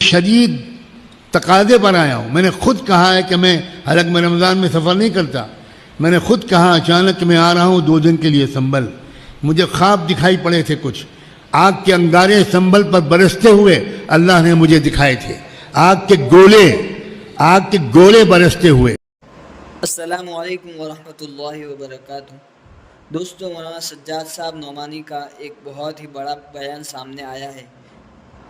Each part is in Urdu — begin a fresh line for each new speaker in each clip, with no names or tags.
شدید تقاضے پر آیا ہوں. میں نے خود کہا ہے کہ میں حالانکہ میں رمضان میں سفر نہیں کرتا. میں نے خود کہا اچانک میں آ رہا ہوں 2 دن کے لیے سنبھل. مجھے خواب دکھائی پڑے تھے کچھ. آگ کے انگارے سنبھل پر برستے ہوئے اللہ نے مجھے دکھائے تھے. آگ کے گولے برستے ہوئے.
السلام علیکم ورحمۃ اللہ وبرکاتہ. دوستو، مولانا سجاد صاحب نعمانی کا ایک بہت ہی بڑا بیان سامنے آیا ہے.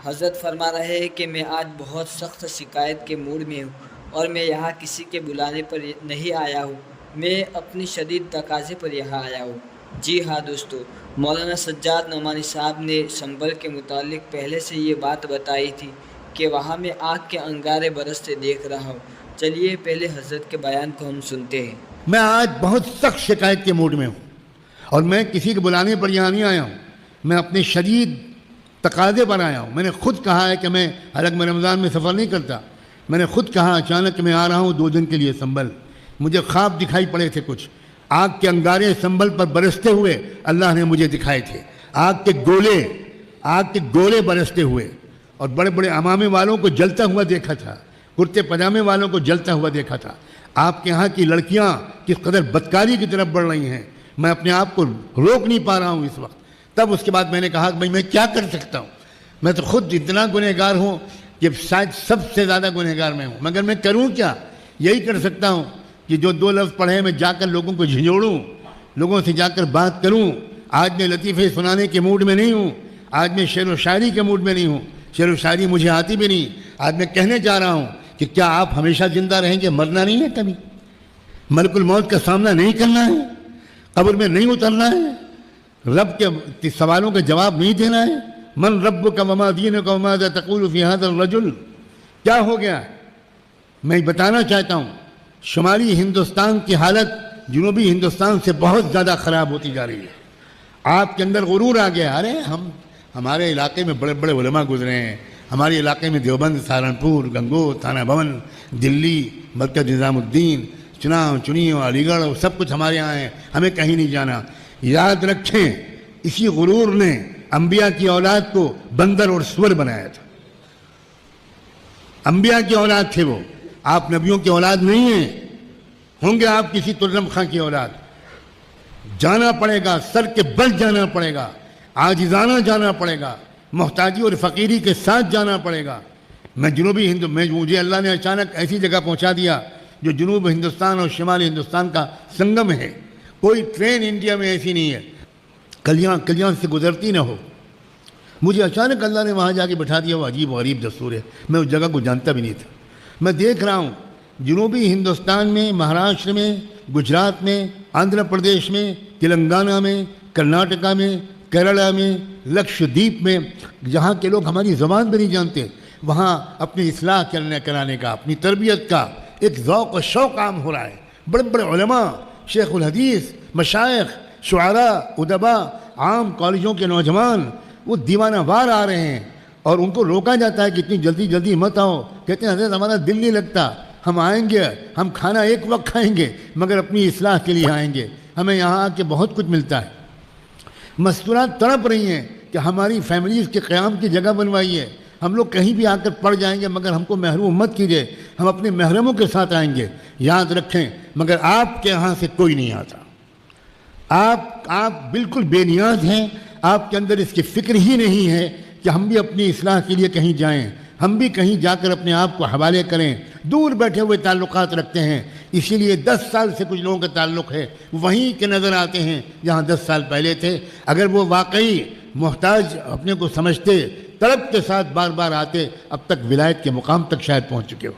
حضرت فرما رہے ہیں کہ میں آج بہت سخت شکایت کے موڈ میں ہوں اور میں یہاں کسی کے بلانے پر نہیں آیا ہوں، میں اپنی شدید تقاضے پر یہاں آیا ہوں. جی ہاں دوستو، مولانا سجاد نعمانی صاحب نے سنبھل کے متعلق پہلے سے یہ بات بتائی تھی کہ وہاں میں آگ کے انگارے برستے دیکھ رہا ہوں. چلیے پہلے حضرت کے بیان کو ہم سنتے ہیں.
میں آج بہت سخت شکایت کے موڈ میں ہوں اور میں کسی کے بلانے پر یہاں نہیں آیا ہوں. میں اپنے شدید تقاضے پر آیا ہوں. میں نے خود کہا ہے کہ میں حالانکہ میں رمضان میں سفر نہیں کرتا. میں نے خود کہا اچانک میں آ رہا ہوں 2 دن کے لیے سنبھل. مجھے خواب دکھائی پڑے تھے کچھ. آگ کے انگارے سنبھل پر برستے ہوئے اللہ نے مجھے دکھائے تھے. آگ کے گولے برستے ہوئے. اور بڑے بڑے عمامے والوں کو جلتا ہوا دیکھا تھا، کرتے پجامے والوں کو جلتا ہوا دیکھا تھا. آپ کے ہاں کی لڑکیاں کس قدر بدکاری کی طرف بڑھ رہی ہیں، میں اپنے آپ کو روک نہیں پا رہا ہوں اس وقت. تب اس کے بعد میں نے کہا کہ بھائی میں کیا کر سکتا ہوں. میں تو خود اتنا گنہگار ہوں کہ شاید سب سے زیادہ گنہگار میں ہوں، مگر میں کروں کیا؟ یہی کر سکتا ہوں کہ جو 2 لفظ پڑھے میں جا کر لوگوں کو جھنجھوڑوں، لوگوں سے جا کر بات کروں. آج میں لطیفے سنانے کے موڈ میں نہیں ہوں. آج میں شعر و شاعری کے موڈ میں نہیں ہوں. شعر و شاعری مجھے آتی بھی نہیں. آج میں کہنے جا رہا ہوں کہ کیا آپ ہمیشہ زندہ رہیں گے؟ مرنا نہیں ہے کبھی. ملک الموت کا سامنا نہیں کرنا ہے، قبر میں نہیں اترنا ہے، رب کے سوالوں کے جواب نہیں دینا ہے. من ربک وما دینک وماذا تقول فی ھذا الرجل. کیا ہو گیا؟ میں بتانا چاہتا ہوں شمالی ہندوستان کی حالت جنوبی ہندوستان سے بہت زیادہ خراب ہوتی جا رہی ہے. آپ کے اندر غرور آ گیا. ارے ہمارے علاقے میں بڑے بڑے علماء گزرے ہیں. ہمارے علاقے میں دیوبند، سہارنپور، گنگور، تھانہ بھون، دلی، مرکز نظام الدین، چناؤ، چنیو، علی گڑھ، سب کچھ ہمارے یہاں ہے، ہمیں کہیں نہیں جانا. یاد رکھیں اسی غرور نے انبیاء کی اولاد کو بندر اور سور بنایا تھا. انبیاء کی اولاد تھے وہ. آپ نبیوں کی اولاد نہیں ہیں. ہوں گے آپ کسی ترم خاں کی اولاد. جانا پڑے گا، سر کے بل جانا پڑے گا، عاجزانہ جانا پڑے گا، محتاجی اور فقیری کے ساتھ جانا پڑے گا. مجھے اللہ نے اچانک ایسی جگہ پہنچا دیا جو جنوب ہندوستان اور شمالی ہندوستان کا سنگم ہے. کوئی ٹرین انڈیا میں ایسی نہیں ہے کلیاں سے گزرتی نہ ہو. مجھے اچانک اللہ نے وہاں جا کے بٹھا دیا. وہ عجیب و غریب دستور ہے. میں اس جگہ کو جانتا بھی نہیں تھا. میں دیکھ رہا ہوں جنوبی ہندوستان میں، مہاراشٹر میں، گجرات میں، آندھرا پردیش میں، تلنگانہ میں، کرناٹکا میں، کیرلا میں، لکشدیپ میں، جہاں کے لوگ ہماری زبان بھی نہیں جانتے، وہاں اپنی اصلاح کرانے کا، اپنی تربیت کا ایک ذوق و شوق عام ہو رہا ہے. بڑے بڑے علماء، شیخ الحدیث، مشائخ، شعراء، ادباء، عام کالجوں کے نوجوان وہ دیوانہ وار آ رہے ہیں اور ان کو روکا جاتا ہے کہ اتنی جلدی مت آؤ. کہتے ہیں حضرت ہمارا دل نہیں لگتا، ہم آئیں گے، ہم کھانا ایک وقت کھائیں گے مگر اپنی اصلاح کے لیے آئیں گے. ہمیں یہاں آ کے بہت کچھ ملتا ہے. مستورات تڑپ رہی ہیں کہ ہماری فیملیز کے قیام کی جگہ بنوائی ہے. ہم لوگ کہیں بھی آ کر پڑ جائیں گے مگر ہم کو محروم مت کیجیے، ہم اپنے محرموں کے ساتھ آئیں گے. یاد رکھیں مگر آپ کے یہاں سے کوئی نہیں آتا. آپ بالکل بے نیاز ہیں. آپ کے اندر اس کی فکر ہی نہیں ہے کہ ہم بھی اپنی اصلاح کے لیے کہیں جائیں، ہم بھی کہیں جا کر اپنے آپ کو حوالے کریں. دور بیٹھے ہوئے تعلقات رکھتے ہیں. اسی لیے 10 سال سے کچھ لوگوں کا تعلق ہے وہیں کے نظر آتے ہیں جہاں 10 سال پہلے تھے. اگر وہ واقعی محتاج اپنے کو سمجھتے، طلب کے ساتھ بار بار آتے، اب تک ولایت کے مقام تک شاید پہنچ چکے ہو.